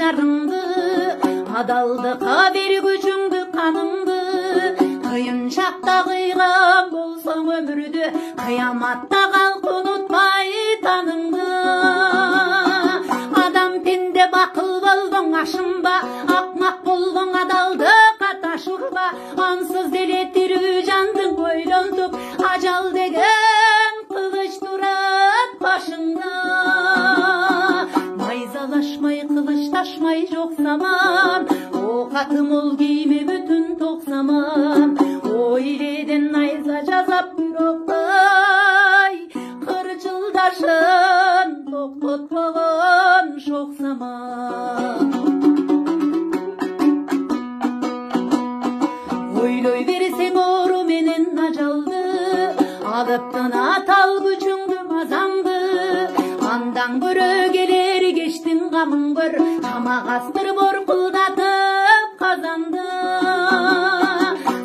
жарыңды, адалдыққа бер күшіңді, қаныңды. Қиын шақта қиған болсаң өмірді, қияматта қалып ұмытпай таныңды. Адам пенде бақыл болдың, ашынба, ақмақ болдың, адалдыққа ташырба. Ансыз делеттіру жандың ойлантып, ажал деген қылыш тұрат башыңда. Найзалашмай, қылыш ташмай жоқ заман, оқаты мол киме бүтін тоқ заман. Ойледен найза жазап бір оқтай, қыр жылдашын тоқтатпаған шоқ заман. Ойлой берсең ору менен ажалды, алыптын атал күчүңдү мазаңды. Андан көрө келер кештин камын көр, тамак астырып оркулдатып казанды.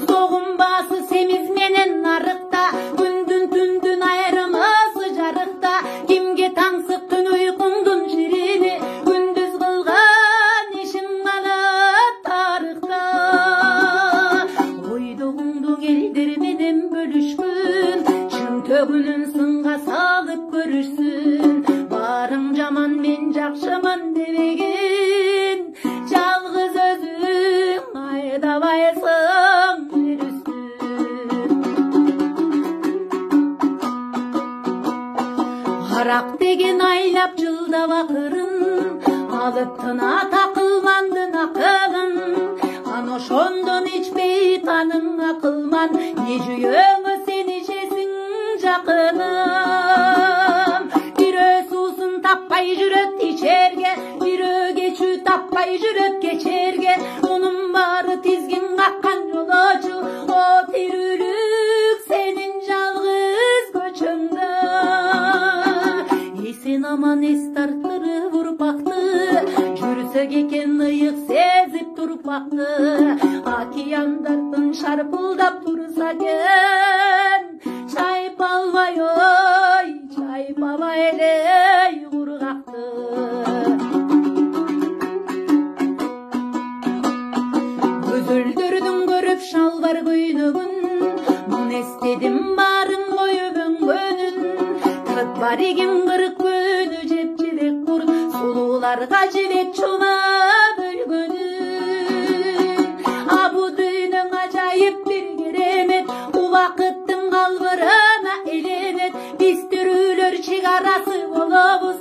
Согунбасы семиз менен нарыкта, күндүн түндүн айрымасы жарыкта. Кимге таңсыктын уйкуңдун жирини, күндүз кылган ишиң калат тарыхта. Ойдогуңду келдир менен бөлүшкүн, чын төгүнүн сынга салып көрүшсүн. Барың жаман мен жакшымын дебегин, жалгыз өзүң айдабайсың жүрүсүн. Арак деген айлап жылдап акырын, алыптын ата кылмандын акылын. Аны ошондон ичпей таның акылман, не жүйөңө сен ичесиң жакыным. Бирөө суусун таппай жүрөт ичерге, бирөө кечүү таппай жүрөт кечерге. Мунун баары тизгин каккан жолочу, о тирүүлүк сенин жалгыз көчөңдө. Эсен аман эс тартырып урпакты, жүрсөк экен ыйык сезип турпакты. Океандардын шарпылдап турса экен, чайпалбай ой, чайпабай эле кургакты. Көзөлдөрдүн көрүп шалбар көйнөгүн, мун эстедим барын коюп өңгөнүн. Кырк бар экен кырк көнү жеп-жебек курт, сулууларга жебек чума бөлгөнүн. Абу дүйнөң ажайып бир керемет, убакыттын калбырына элемет. Биз төрөлөр чек арасы болобуз,